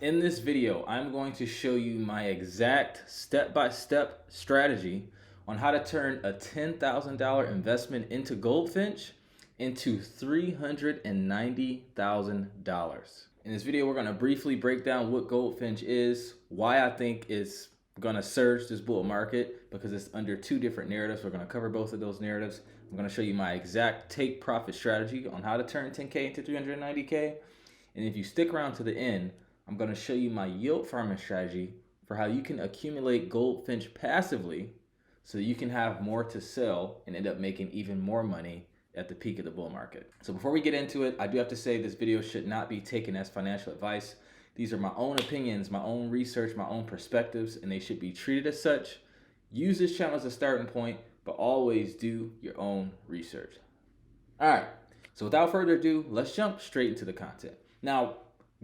In this video, I'm going to show you my exact step-by-step strategy on how to turn a $10,000 investment into Goldfinch into $390,000. In this video, we're going to briefly break down what Goldfinch is, why I think it's going to surge this bull market, because it's under two different narratives. We're going to cover both of those narratives. I'm going to show you my exact take profit strategy on how to turn 10K into 390K. And if you stick around to the end, I'm going to show you my yield farming strategy for how you can accumulate Goldfinch passively so you can have more to sell and end up making even more money at the peak of the bull market. So before we get into it, I do have to say this video should not be taken as financial advice. These are my own opinions, my own research, my own perspectives, and they should be treated as such. Use this channel as a starting point, but always do your own research. All right, so without further ado, let's jump straight into the content. Now,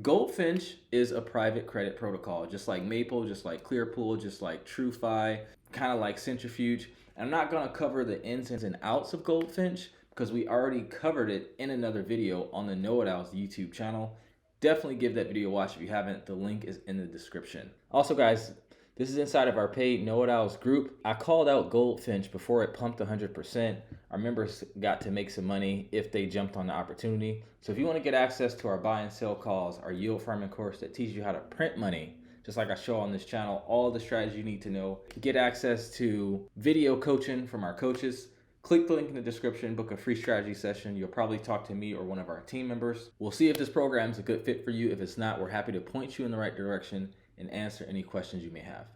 Goldfinch is a private credit protocol, just like Maple, just like Clearpool, just like TrueFi, kind of like Centrifuge. And I'm not going to cover the ins and outs of Goldfinch because we already covered it in another video on the Know It Owls YouTube channel. Definitely give that video a watch if you haven't. The link is in the description. Also, guys, this is inside of our paid Know It Owls group. I called out Goldfinch before it pumped 100%. Our members got to make some money if they jumped on the opportunity. So if you want to get access to our buy and sell calls, our yield farming course that teaches you how to print money, just like I show on this channel, all the strategies you need to know, get access to video coaching from our coaches, click the link in the description, book a free strategy session. You'll probably talk to me or one of our team members. We'll see if this program is a good fit for you. If it's not, we're happy to point you in the right direction and answer any questions you may have.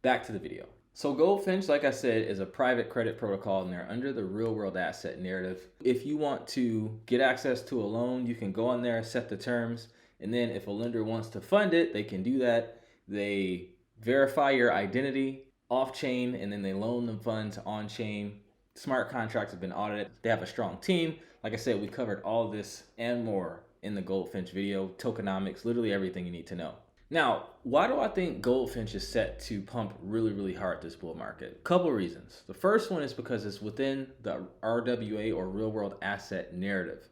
Back to the video. So Goldfinch, like I said, is a private credit protocol and they're under the real world asset narrative. If you want to get access to a loan, you can go on there, set the terms, and then if a lender wants to fund it, they can do that. They verify your identity off-chain and then they loan them funds on-chain. Smart contracts have been audited. They have a strong team. Like I said, we covered all this and more in the Goldfinch video, tokenomics, literally everything you need to know. Now, why do I think Goldfinch is set to pump really, really hard this bull market? Couple reasons. The first one is because it's within the RWA or real world asset narrative.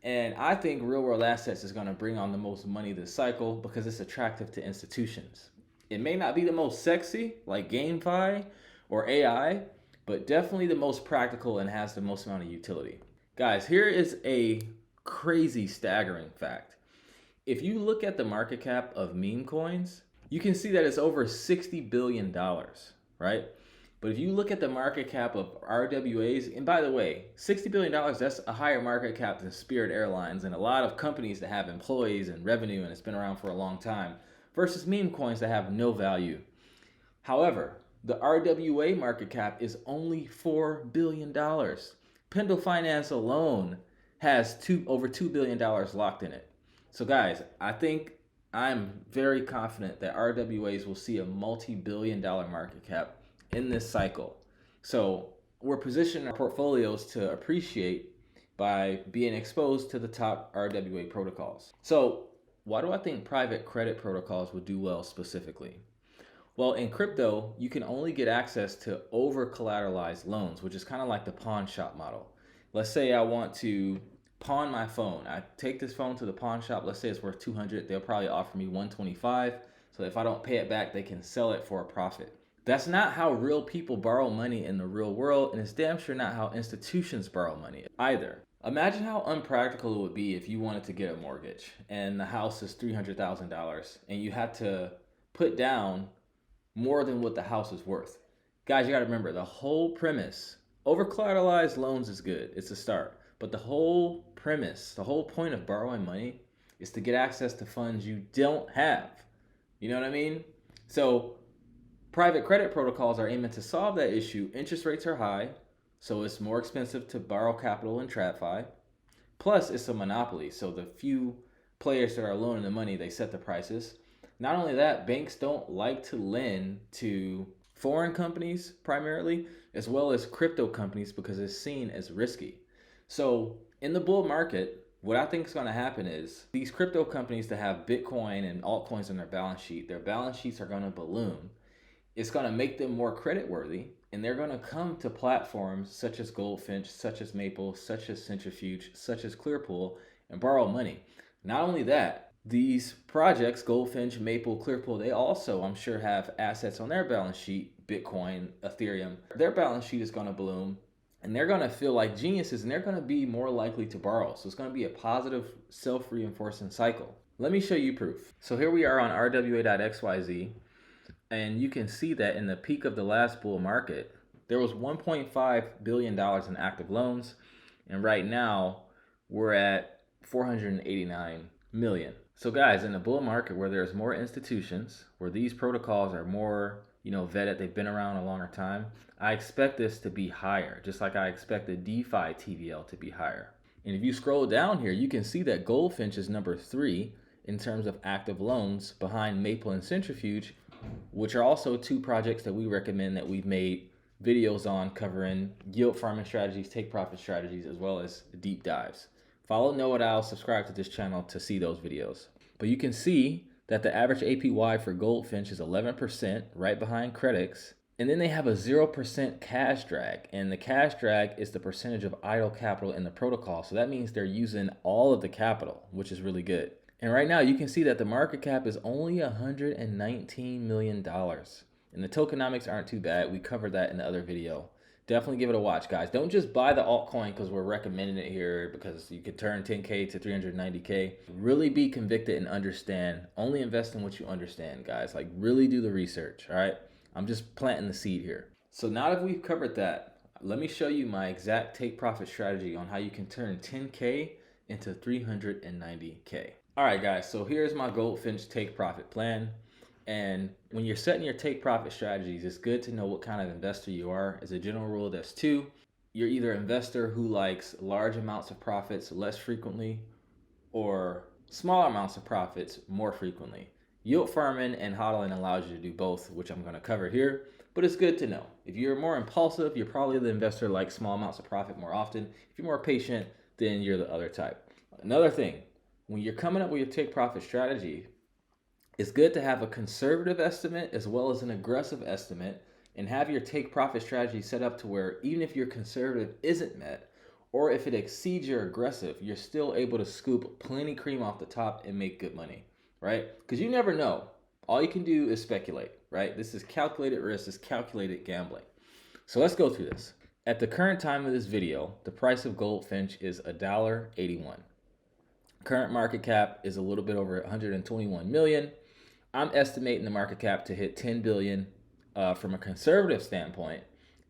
And I think real world assets is going to bring on the most money this cycle because it's attractive to institutions. It may not be the most sexy like GameFi or AI, but definitely the most practical and has the most amount of utility. Guys, here is a crazy, staggering fact. If you look at the market cap of meme coins, you can see that it's over $60 billion, right? But if you look at the market cap of RWAs, and by the way, $60 billion, that's a higher market cap than Spirit Airlines and a lot of companies that have employees and revenue and it's been around for a long time, versus meme coins that have no value. However, the RWA market cap is only $4 billion. Pendle Finance alone has over $2 billion locked in it. So guys, I'm very confident that RWAs will see a multi-billion-dollar market cap in this cycle. So we're positioning our portfolios to appreciate by being exposed to the top RWA protocols. So why do I think private credit protocols would do well specifically? Well, in crypto, you can only get access to over-collateralized loans, which is kind of like the pawn shop model. Let's say I want to pawn my phone. I take this phone to the pawn shop. Let's say it's worth 200. They'll probably offer me 125. So if I don't pay it back, they can sell it for a profit. That's not how real people borrow money in the real world, and it's damn sure not how institutions borrow money either. Imagine how unpractical it would be if you wanted to get a mortgage and the house is $300,000 and you had to put down more than what the house is worth. Guys, you got to remember the whole premise, over collateralized loans is good. It's a start. But the whole premise, the whole point of borrowing money is to get access to funds you don't have. You know what I mean? So private credit protocols are aiming to solve that issue. Interest rates are high, so it's more expensive to borrow capital in TradFi. Plus, it's a monopoly, so the few players that are loaning the money, they set the prices. Not only that, banks don't like to lend to foreign companies primarily, as well as crypto companies because it's seen as risky. So in the bull market, what I think is going to happen is these crypto companies that have Bitcoin and altcoins on their balance sheets are going to balloon. It's going to make them more creditworthy, and they're going to come to platforms such as Goldfinch, such as Maple, such as Centrifuge, such as Clearpool, and borrow money. Not only that, These projects, Goldfinch, Maple, Clearpool, they also, I'm sure, have assets on their balance sheet, Bitcoin, Ethereum. Their balance sheet is going to bloom and they're going to feel like geniuses and they're going to be more likely to borrow. So it's going to be a positive self-reinforcing cycle. Let me show you proof. So here we are on RWA.xyz, and you can see that in the peak of the last bull market, there was $1.5 billion in active loans. And right now we're at 489 million. So guys, in a bull market where there's more institutions, where these protocols are more, vetted, they've been around a longer time, I expect this to be higher, just like I expect the DeFi TVL to be higher. And if you scroll down here, you can see that Goldfinch is number 3 in terms of active loans behind Maple and Centrifuge, which are also 2 projects that we recommend that we've made videos on covering yield farming strategies, take profit strategies, as well as deep dives. Follow Know It All, subscribe to this channel to see those videos. But you can see that the average APY for Goldfinch is 11%, right behind Credix. And then they have a 0% cash drag. And the cash drag is the percentage of idle capital in the protocol. So that means they're using all of the capital, which is really good. And right now you can see that the market cap is only $119 million. And the tokenomics aren't too bad. We covered that in the other video. Definitely give it a watch, guys. Don't just buy the altcoin because we're recommending it here because you could turn 10K to 390K. Really be convicted and understand. Only invest in what you understand, guys. Like, really do the research, all right? I'm just planting the seed here. So now that we've covered that, let me show you my exact take profit strategy on how you can turn 10K into 390K. All right, guys, so here's my Goldfinch take profit plan. And when you're setting your take profit strategies, it's good to know what kind of investor you are. As a general rule, there's 2. You're either an investor who likes large amounts of profits less frequently or small amounts of profits more frequently. Yield farming and hodling allows you to do both, which I'm going to cover here, but it's good to know. If you're more impulsive, you're probably the investor who likes small amounts of profit more often. If you're more patient, then you're the other type. Another thing, when you're coming up with your take profit strategy, it's good to have a conservative estimate as well as an aggressive estimate and have your take profit strategy set up to where even if your conservative isn't met or if it exceeds your aggressive, you're still able to scoop plenty cream off the top and make good money, right? Because you never know. All you can do is speculate, right? This is calculated risk, this is calculated gambling. So let's go through this. At the current time of this video, the price of Goldfinch is $1.81. Current market cap is a little bit over 121 million. I'm estimating the market cap to hit 10 billion from a conservative standpoint,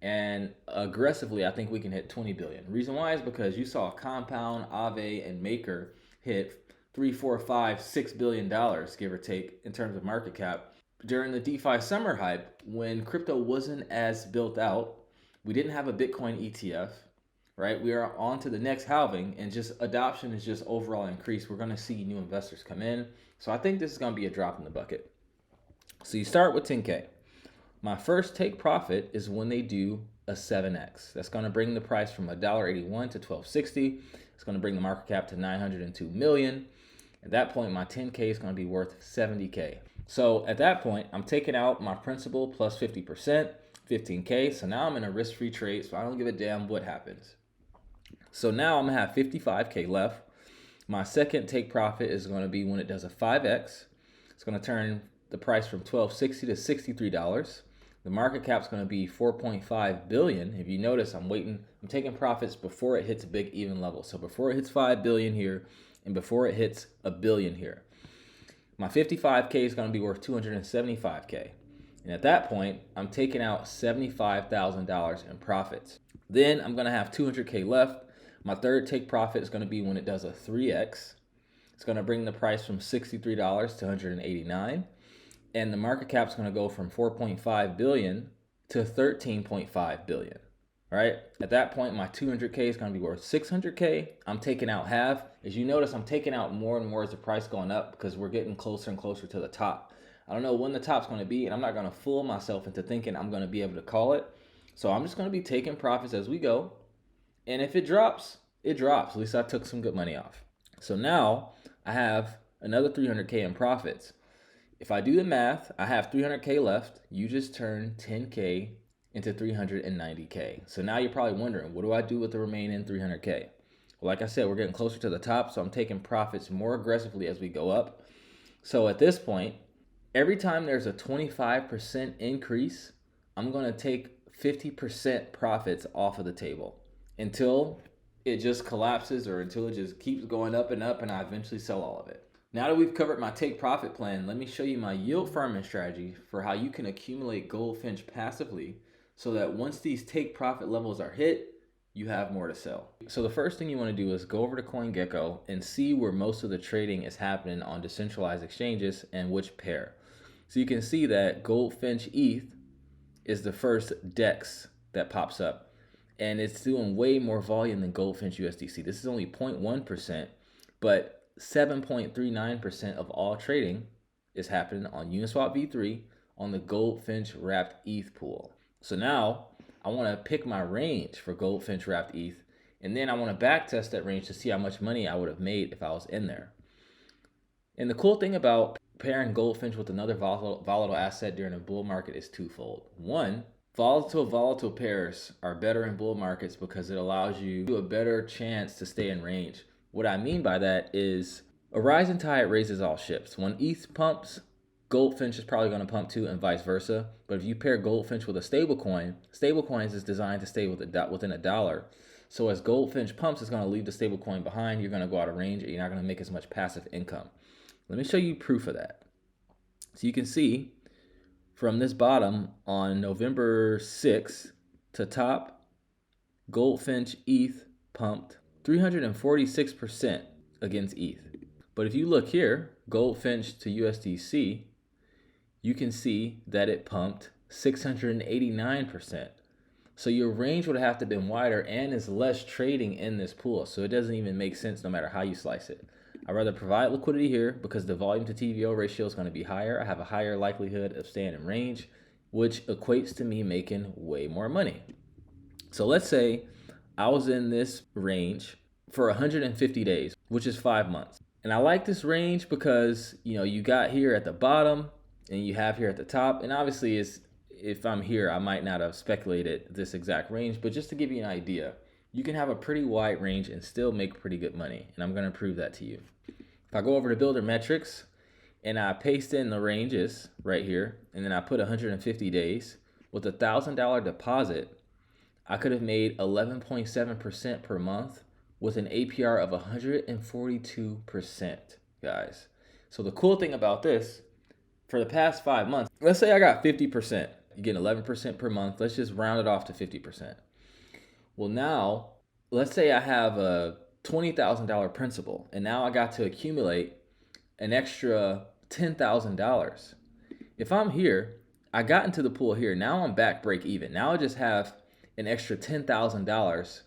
and aggressively, I think we can hit 20 billion. Reason why is because you saw Compound, Aave, and Maker hit $3, $4, $5, $6 billion, give or take, in terms of market cap during the DeFi summer hype when crypto wasn't as built out. We didn't have a Bitcoin ETF, right? We are on to the next halving, and just adoption is just overall increased. We're going to see new investors come in. So I think this is going to be a drop in the bucket. So you start with 10K. My first take profit is when they do a 7X. That's going to bring the price from $1.81 to $12.60. It's going to bring the market cap to 902 million. At that point, my 10K is going to be worth 70K. So at that point, I'm taking out my principal plus 50%, 15K. So now I'm in a risk-free trade, so I don't give a damn what happens. So now I'm going to have 55K left. My second take profit is going to be when it does a 5X. It's going to turn the price from $12.60 to $63. The market cap is going to be 4.5 billion. If you notice, I'm taking profits before it hits a big even level. So before it hits 5 billion here and before it hits a billion here. My 55K is going to be worth 275K. And at that point, I'm taking out $75,000 in profits. Then I'm going to have 200K left. My third take profit is going to be when it does a 3X. It's going to bring the price from $63 to $189. And the market cap is going to go from 4.5 billion to 13.5 billion. All right. At that point, my 200K is going to be worth 600K. I'm taking out half. As you notice, I'm taking out more and more as the price going up because we're getting closer and closer to the top. I don't know when the top's going to be, and I'm not going to fool myself into thinking I'm going to be able to call it. So I'm just going to be taking profits as we go. And if it drops, it drops. At least I took some good money off. So now I have another 300K in profits. If I do the math, I have 300K left. You just turn 10K into 390K. So now you're probably wondering, what do I do with the remaining 300K? Like I said, we're getting closer to the top, so I'm taking profits more aggressively as we go up. So at this point, every time there's a 25% increase, I'm going to take 50% profits off of the table until it just collapses or until it just keeps going up, and I eventually sell all of it. Now that we've covered my take profit plan, let me show you my yield farming strategy for how you can accumulate Goldfinch passively so that once these take profit levels are hit, you have more to sell. So the first thing you want to do is go over to CoinGecko and see where most of the trading is happening on decentralized exchanges and which pair. So you can see that Goldfinch ETH is the first DEX that pops up, and it's doing way more volume than Goldfinch USDC. This is only 0.1%, but 7.39% of all trading is happening on Uniswap v3 on the Goldfinch wrapped ETH pool. So now I want to pick my range for Goldfinch wrapped ETH, and then I want to backtest that range to see how much money I would have made if I was in there. And the cool thing about pairing Goldfinch with another volatile asset during a bull market is twofold. One, volatile pairs are better in bull markets because it allows you a better chance to stay in range. What I mean by that is a rising tide raises all ships. When ETH pumps, Goldfinch is probably going to pump too, and vice versa. But if you pair Goldfinch with a stablecoins is designed to stay within a dollar. So as Goldfinch pumps, it's going to leave the stablecoin behind. You're going to go out of range, and you're not going to make as much passive income. Let me show you proof of that. So you can see from this bottom on November 6th to top, Goldfinch ETH pumped 346% against ETH. But if you look here, Goldfinch to USDC, you can see that it pumped 689%. So your range would have to have been wider, and there's less trading in this pool. So it doesn't even make sense no matter how you slice it. I'd rather provide liquidity here because the volume to TVO ratio is going to be higher. I have a higher likelihood of staying in range, which equates to me making way more money. So let's say I was in this range for 150 days, which is 5 months. And I like this range because, you got here at the bottom and you have here at the top. And obviously, if I'm here, I might not have speculated this exact range, but just to give you an idea, you can have a pretty wide range and still make pretty good money. And I'm going to prove that to you. If I go over to Builder Metrics and I paste in the ranges right here, and then I put 150 days with $1,000 deposit, I could have made 11.7% per month with an APR of 142%, guys. So the cool thing about this, for the past 5 months, let's say I got 50%. You get 11% per month. Let's just round it off to 50%. Well, now, let's say I have a $20,000 principal, and now I got to accumulate an extra $10,000. If I'm here, I got into the pool here. Now I'm back break even. Now I just have an extra $10,000,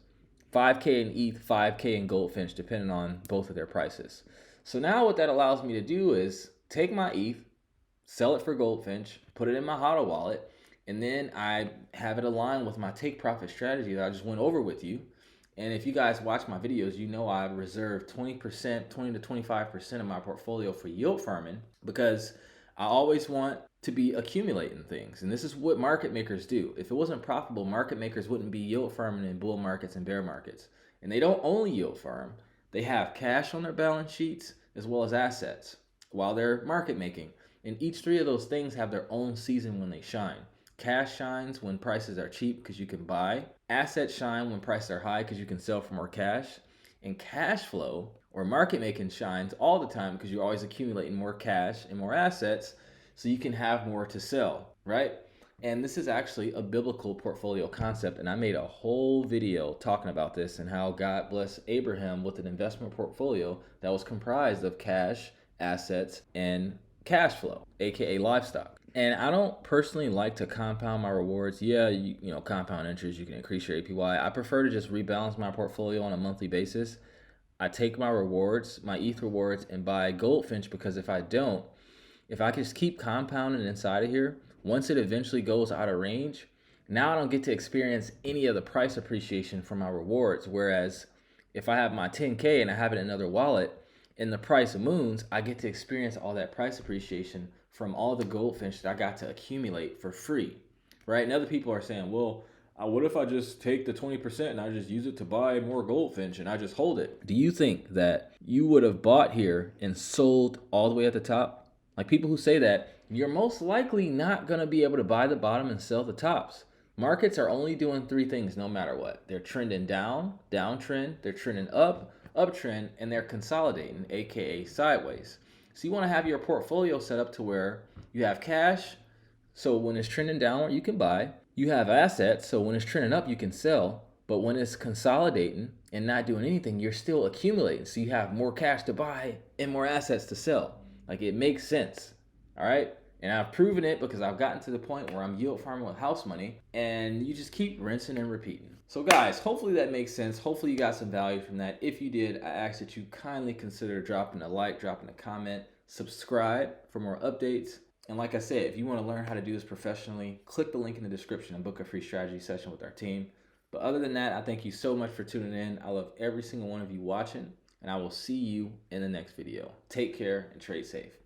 5K in ETH, 5K in Goldfinch, depending on both of their prices. So now what that allows me to do is take my ETH, sell it for Goldfinch, put it in my HODL wallet, and then I have it aligned with my take profit strategy that I just went over with you. And if you guys watch my videos, you know I reserve 20% to 25% of my portfolio for yield farming because I always want to be accumulating things. And this is what market makers do. If it wasn't profitable, market makers wouldn't be yield farming in bull markets and bear markets. And they don't only yield farm. They have cash on their balance sheets as well as assets while they're market making. And each three of those things have their own season when they shine. Cash shines when prices are cheap because you can buy. Assets shine when prices are high because you can sell for more cash. And cash flow or market making shines all the time because you're always accumulating more cash and more assets so you can have more to sell, right? And this is actually a biblical portfolio concept. And I made a whole video talking about this and how God blessed Abraham with an investment portfolio that was comprised of cash, assets, and cash flow, aka livestock. And I don't personally like to compound my rewards. Yeah, compound interest, you can increase your APY. I prefer to just rebalance my portfolio on a monthly basis. I take my rewards, my ETH rewards, and buy Goldfinch because if I just keep compounding inside of here, once it eventually goes out of range, now I don't get to experience any of the price appreciation from my rewards. Whereas if I have my 10K and I have it in another wallet, in the price of moons, I get to experience all that price appreciation from all the Goldfinch that I got to accumulate for free, right? And other people are saying, well, What if I just take the 20% and I just use it to buy more Goldfinch and I just hold it? Do you think that you would have bought here and sold all the way at the top? Like people who say that, you're most likely not going to be able to buy the bottom and sell the tops. Markets are only doing three things no matter what. They're trending down, downtrend, they're trending up, uptrend, and they're consolidating, aka sideways. So you want to have your portfolio set up to where you have cash, so when it's trending down, you can buy. You have assets, so when it's trending up, you can sell. But when it's consolidating and not doing anything, you're still accumulating. So you have more cash to buy and more assets to sell. Like it makes sense. All right. And I've proven it because I've gotten to the point where I'm yield farming with house money, and you just keep rinsing and repeating. So guys, hopefully that makes sense. Hopefully you got some value from that. If you did, I ask that you kindly consider dropping a like, dropping a comment, subscribe for more updates. And like I said, if you want to learn how to do this professionally, click the link in the description and book a free strategy session with our team. But other than that, I thank you so much for tuning in. I love every single one of you watching, and I will see you in the next video. Take care and trade safe.